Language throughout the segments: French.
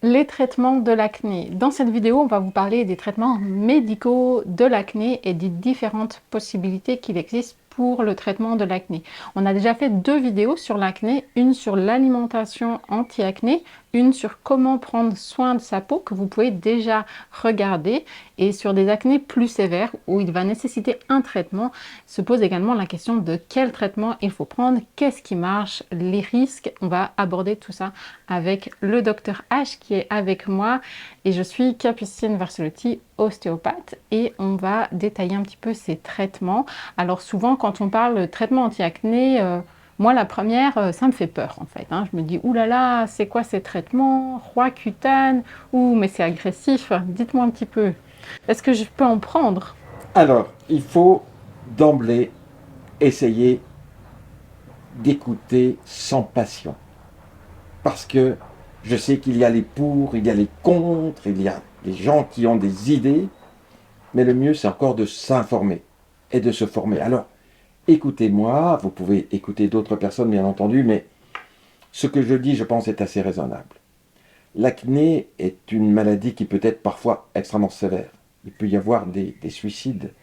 Les traitements de l'acné. Dans cette vidéo, on va vous parler des traitements médicaux de l'acné et des différentes possibilités qu'il existe pour le traitement de l'acné. On a déjà fait 2 vidéos sur l'acné, une sur l'alimentation anti-acné, une sur comment prendre soin de sa peau que vous pouvez déjà regarder, et sur des acnés plus sévères où il va nécessiter un traitement. Se pose également la question de quel traitement il faut prendre, qu'est-ce qui marche, les risques. On va aborder tout ça avec le docteur H qui est avec moi, et je suis Capucine Verselotti, ostéopathe, et on va détailler un petit peu ces traitements. Alors souvent quand on parle de traitement anti-acné, moi la première, ça me fait peur en fait, hein. Je me dis oulala, c'est quoi ces traitements, Roaccutane, ouh mais c'est agressif. Dites-moi un petit peu, est-ce que je peux en prendre? Alors, il faut d'emblée essayer d'écouter sans passion. Parce que je sais qu'il y a les pour, il y a les contre, il y a des gens qui ont des idées, mais le mieux c'est encore de s'informer et de se former. Alors, écoutez-moi, vous pouvez écouter d'autres personnes bien entendu, mais ce que je dis, je pense, est assez raisonnable. L'acné est une maladie qui peut être parfois extrêmement sévère. Il peut y avoir des suicides,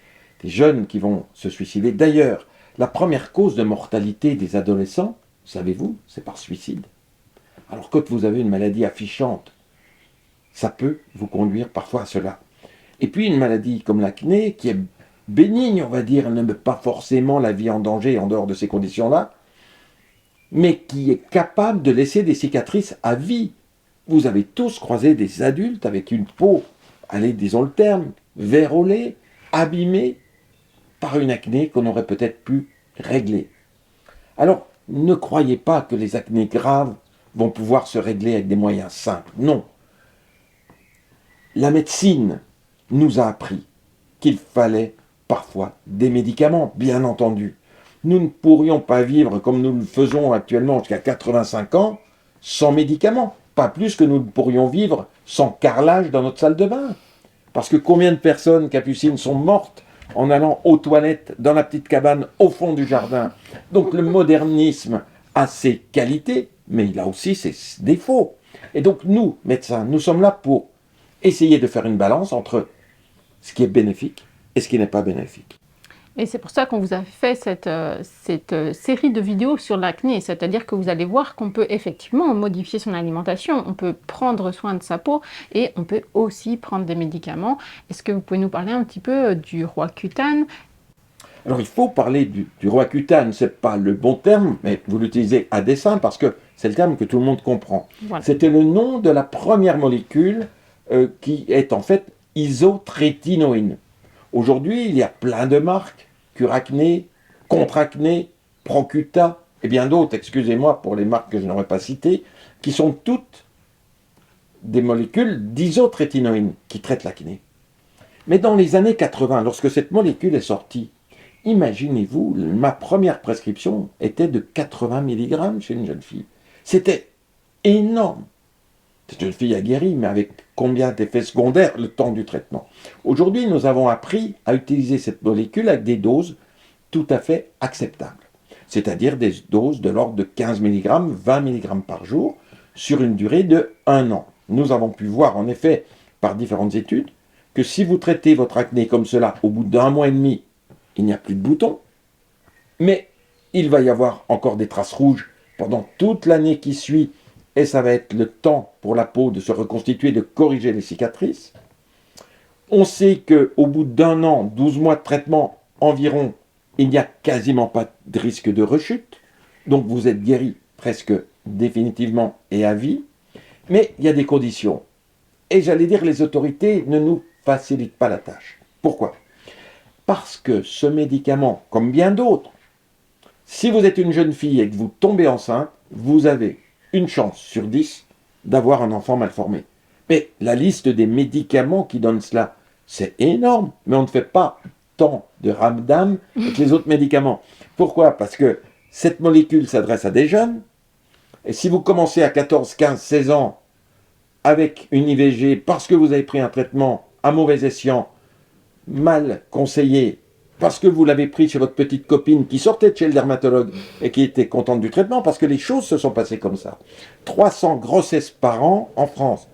des jeunes qui vont se suicider. D'ailleurs, la première cause de mortalité des adolescents, savez-vous, c'est par suicide. Alors quand vous avez une maladie affichante, ça peut vous conduire parfois à cela. Et puis une maladie comme l'acné, qui est bénigne, on va dire, elle ne met pas forcément la vie en danger en dehors de ces conditions-là, mais qui est capable de laisser des cicatrices à vie. Vous avez tous croisé des adultes avec une peau, allez, disons le terme, vérolée, abîmée par une acné qu'on aurait peut-être pu régler. Alors, ne croyez pas que les acnés graves vont pouvoir se régler avec des moyens simples. Non. La médecine nous a appris qu'il fallait parfois des médicaments, bien entendu. Nous ne pourrions pas vivre comme nous le faisons actuellement jusqu'à 85 ans sans médicaments. Pas plus que nous ne pourrions vivre sans carrelage dans notre salle de bain. Parce que combien de personnes, Capucines, sont mortes en allant aux toilettes dans la petite cabane au fond du jardin. Donc le modernisme a ses qualités, mais il a aussi ses défauts. Et donc nous, médecins, nous sommes là pour essayer de faire une balance entre ce qui est bénéfique et ce qui n'est pas bénéfique. Et c'est pour ça qu'on vous a fait cette série de vidéos sur l'acné, c'est-à-dire que vous allez voir qu'on peut effectivement modifier son alimentation, on peut prendre soin de sa peau et on peut aussi prendre des médicaments. Est-ce que vous pouvez nous parler un petit peu du Roaccutane? Alors il faut parler du Roaccutane, ce n'est pas le bon terme, mais vous l'utilisez à dessein parce que c'est le terme que tout le monde comprend. Voilà. C'était le nom de la première molécule qui est en fait isotrétinoïne. Aujourd'hui, il y a plein de marques, Curacné, Contre-Acné, Procuta, et bien d'autres, excusez-moi pour les marques que je n'aurais pas citées, qui sont toutes des molécules d'isotrétinoïne qui traitent l'acné. Mais dans les années 80, lorsque cette molécule est sortie, imaginez-vous, ma première prescription était de 80 mg chez une jeune fille. C'était énorme. Cette jeune fille a guéri, mais avec combien d'effets secondaires le temps du traitement. Aujourd'hui, nous avons appris à utiliser cette molécule avec des doses tout à fait acceptables. C'est-à-dire des doses de l'ordre de 15 mg, 20 mg par jour, sur une durée de 1 an. Nous avons pu voir en effet, par différentes études, que si vous traitez votre acné comme cela, au bout d'1 mois et demi, il n'y a plus de boutons, mais il va y avoir encore des traces rouges pendant toute l'année qui suit, et ça va être le temps pour la peau de se reconstituer, de corriger les cicatrices. On sait qu'au bout d'1 an, 12 mois de traitement environ, il n'y a quasiment pas de risque de rechute, donc vous êtes guéri presque définitivement et à vie, mais il y a des conditions. Et j'allais dire, les autorités ne nous facilitent pas la tâche. Pourquoi ? Parce que ce médicament, comme bien d'autres, si vous êtes une jeune fille et que vous tombez enceinte, vous avez une chance sur 10 d'avoir un enfant mal formé. Mais la liste des médicaments qui donnent cela, c'est énorme, mais on ne fait pas tant de ramdam avec les autres médicaments. Pourquoi ? Parce que cette molécule s'adresse à des jeunes, et si vous commencez à 14, 15, 16 ans avec une IVG parce que vous avez pris un traitement à mauvais escient, mal conseillé, parce que vous l'avez pris chez votre petite copine qui sortait de chez le dermatologue et qui était contente du traitement, parce que les choses se sont passées comme ça. 300 grossesses par an en France.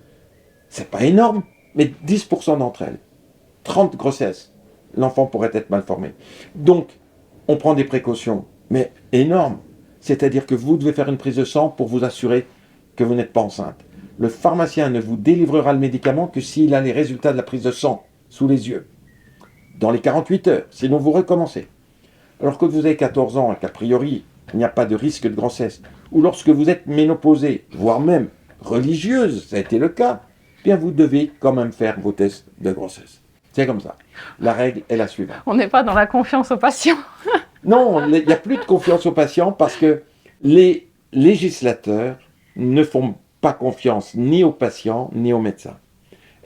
C'est pas énorme, mais 10% d'entre elles. 30 grossesses, l'enfant pourrait être mal formé. Donc, on prend des précautions, mais énormes. C'est-à-dire que vous devez faire une prise de sang pour vous assurer que vous n'êtes pas enceinte. Le pharmacien ne vous délivrera le médicament que s'il a les résultats de la prise de sang sous les yeux, dans les 48 heures, sinon vous recommencez. Alors que vous avez 14 ans et qu'a priori, il n'y a pas de risque de grossesse, ou lorsque vous êtes ménopausée, voire même religieuse, ça a été le cas, eh bien vous devez quand même faire vos tests de grossesse. C'est comme ça. La règle est la suivante. On n'est pas dans la confiance aux patients. Non, il n'y a plus de confiance aux patients parce que les législateurs ne font pas confiance ni aux patients ni aux médecins.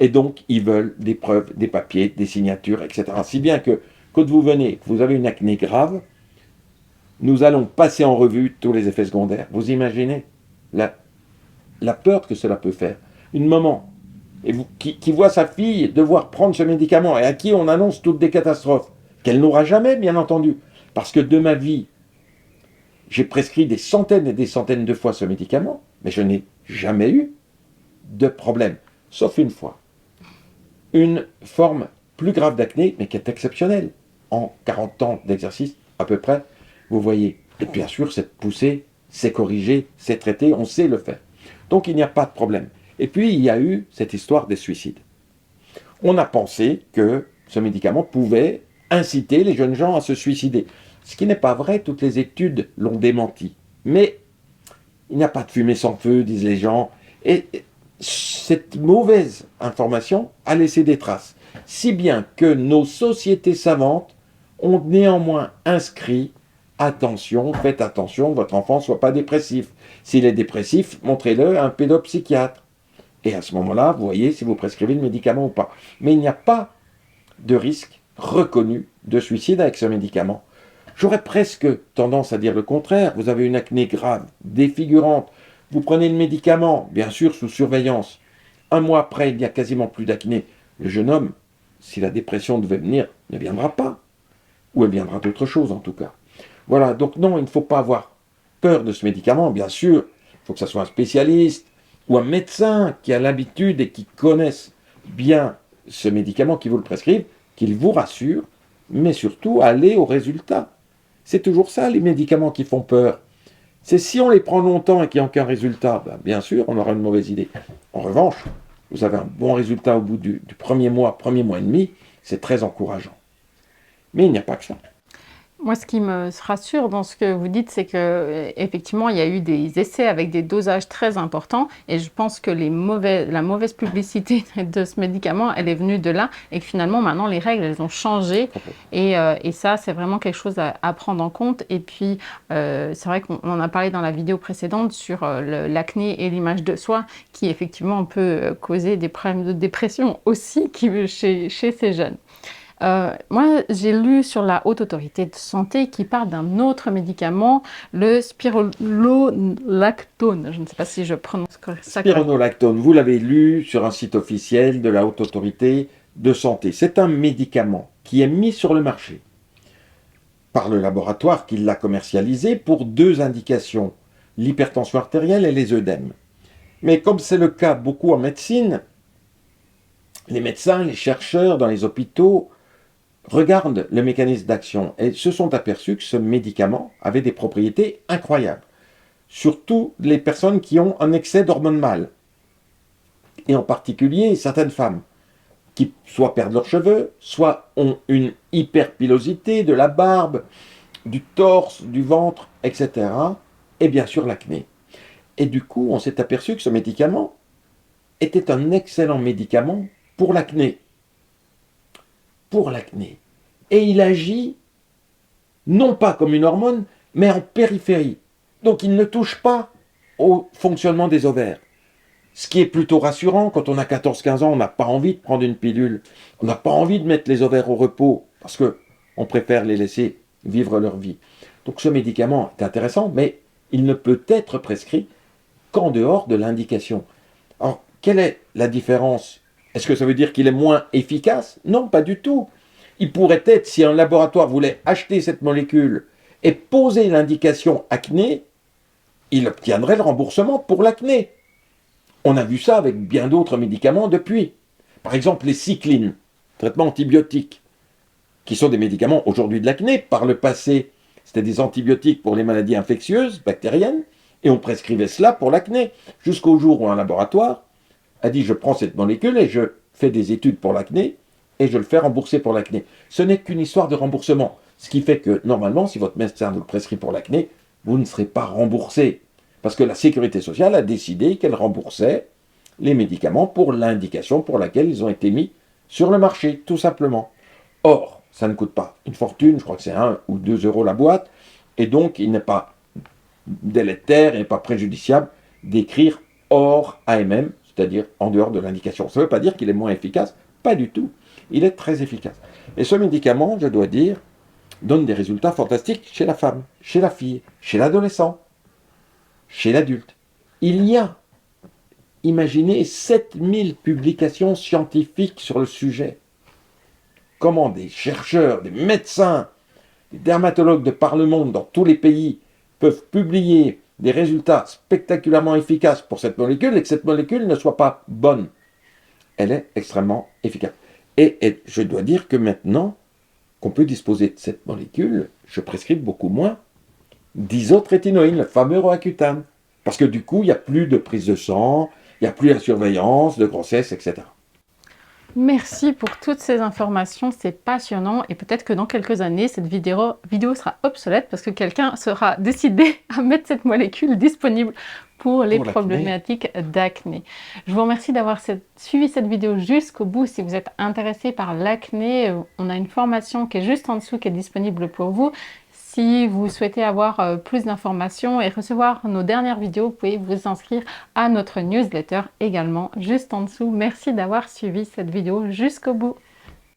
Et donc, ils veulent des preuves, des papiers, des signatures, etc. Si bien que, quand vous venez, vous avez une acné grave, nous allons passer en revue tous les effets secondaires. Vous imaginez la peur que cela peut faire. Une maman qui voit sa fille devoir prendre ce médicament et à qui on annonce toutes des catastrophes, qu'elle n'aura jamais, bien entendu. Parce que de ma vie, j'ai prescrit des centaines et des centaines de fois ce médicament, mais je n'ai jamais eu de problème, sauf une fois. Une forme plus grave d'acné, mais qui est exceptionnelle. En 40 ans d'exercice, à peu près, vous voyez. Et bien sûr, cette poussée, c'est corrigé, c'est traité, on sait le faire. Donc il n'y a pas de problème. Et puis, il y a eu cette histoire des suicides. On a pensé que ce médicament pouvait inciter les jeunes gens à se suicider. Ce qui n'est pas vrai, toutes les études l'ont démenti. Mais il n'y a pas de fumée sans feu, disent les gens. Et cette mauvaise information a laissé des traces. Si bien que nos sociétés savantes ont néanmoins inscrit attention, faites attention, votre enfant ne soit pas dépressif. S'il est dépressif, montrez-le à un pédopsychiatre. Et à ce moment-là, vous voyez si vous prescrivez le médicament ou pas. Mais il n'y a pas de risque reconnu de suicide avec ce médicament. J'aurais presque tendance à dire le contraire. Vous avez une acné grave, défigurante. Vous prenez le médicament, bien sûr sous surveillance. Un mois après, il n'y a quasiment plus d'acné. Le jeune homme, si la dépression devait venir, ne viendra pas. Ou elle viendra d'autre chose en tout cas. Voilà, donc non, il ne faut pas avoir peur de ce médicament. Bien sûr, il faut que ce soit un spécialiste ou un médecin qui a l'habitude et qui connaisse bien ce médicament, qui vous le prescrive, qu'il vous rassure, mais surtout aller au résultat. C'est toujours ça, les médicaments qui font peur. C'est si on les prend longtemps et qu'il n'y a aucun résultat, ben bien sûr, on aura une mauvaise idée. En revanche, vous avez un bon résultat au bout du premier mois et demi, c'est très encourageant. Mais il n'y a pas que ça. Moi, ce qui me rassure dans ce que vous dites, c'est que effectivement, il y a eu des essais avec des dosages très importants, et je pense que la mauvaise publicité de ce médicament, elle est venue de là, et que finalement, maintenant, les règles, elles ont changé, et ça, c'est vraiment quelque chose à prendre en compte. Et puis, c'est vrai qu'on en a parlé dans la vidéo précédente sur l'acné et l'image de soi, qui effectivement peut causer des problèmes de dépression aussi chez ces jeunes. Moi, j'ai lu sur la Haute Autorité de Santé qui parle d'un autre médicament, le spironolactone. Je ne sais pas si je prononce ça correctement. Spironolactone, vous l'avez lu sur un site officiel de la Haute Autorité de Santé. C'est un médicament qui est mis sur le marché par le laboratoire qui l'a commercialisé pour deux indications, l'hypertension artérielle et les œdèmes. Mais comme c'est le cas beaucoup en médecine, les médecins, les chercheurs dans les hôpitaux regardent le mécanisme d'action et se sont aperçus que ce médicament avait des propriétés incroyables. Surtout les personnes qui ont un excès d'hormones mâles. Et en particulier certaines femmes qui soit perdent leurs cheveux, soit ont une hyperpilosité de la barbe, du torse, du ventre, etc. Et bien sûr l'acné. Et du coup, on s'est aperçu que ce médicament était un excellent médicament pour l'acné. Pour l'acné. Et il agit non pas comme une hormone, mais en périphérie. Donc il ne touche pas au fonctionnement des ovaires. Ce qui est plutôt rassurant, quand on a 14-15 ans, on n'a pas envie de prendre une pilule. On n'a pas envie de mettre les ovaires au repos, parce qu'on préfère les laisser vivre leur vie. Donc ce médicament est intéressant, mais il ne peut être prescrit qu'en dehors de l'indication. Alors, quelle est la différence ? Est-ce que ça veut dire qu'il est moins efficace ? Non, pas du tout. Il pourrait être, si un laboratoire voulait acheter cette molécule et poser l'indication acné, il obtiendrait le remboursement pour l'acné. On a vu ça avec bien d'autres médicaments depuis. Par exemple, les cyclines, traitements antibiotiques, qui sont des médicaments aujourd'hui de l'acné. Par le passé, c'était des antibiotiques pour les maladies infectieuses, bactériennes, et on prescrivait cela pour l'acné. Jusqu'au jour où un laboratoire a dit je prends cette molécule et je fais des études pour l'acné et je le fais rembourser pour l'acné. Ce n'est qu'une histoire de remboursement. Ce qui fait que normalement, si votre médecin vous le prescrit pour l'acné, vous ne serez pas remboursé. Parce que la sécurité sociale a décidé qu'elle remboursait les médicaments pour l'indication pour laquelle ils ont été mis sur le marché, tout simplement. Or, ça ne coûte pas une fortune, je crois que c'est 1 ou 2 euros la boîte, et donc il n'est pas délétère et pas préjudiciable d'écrire hors AMM, c'est-à-dire en dehors de l'indication. Ça ne veut pas dire qu'il est moins efficace, pas du tout. Il est très efficace. Et ce médicament, je dois dire, donne des résultats fantastiques chez la femme, chez la fille, chez l'adolescent, chez l'adulte. Il y a, imaginez, 7000 publications scientifiques sur le sujet. Comment des chercheurs, des médecins, des dermatologues de par le monde, dans tous les pays, peuvent publier des résultats spectaculairement efficaces pour cette molécule et que cette molécule ne soit pas bonne. Elle est extrêmement efficace. Et je dois dire que maintenant qu'on peut disposer de cette molécule, je prescris beaucoup moins d'isotrétinoïne, le fameux Roaccutane. Parce que du coup, il n'y a plus de prise de sang, il n'y a plus la surveillance de grossesse, etc. Merci pour toutes ces informations, c'est passionnant et peut-être que dans quelques années, cette vidéo sera obsolète parce que quelqu'un sera décidé à mettre cette molécule disponible pour les problématiques d'acné. Je vous remercie d'avoir suivi cette vidéo jusqu'au bout. Si vous êtes intéressé par l'acné, on a une formation qui est juste en dessous qui est disponible pour vous. Si vous souhaitez avoir plus d'informations et recevoir nos dernières vidéos, vous pouvez vous inscrire à notre newsletter également juste en dessous. Merci d'avoir suivi cette vidéo jusqu'au bout.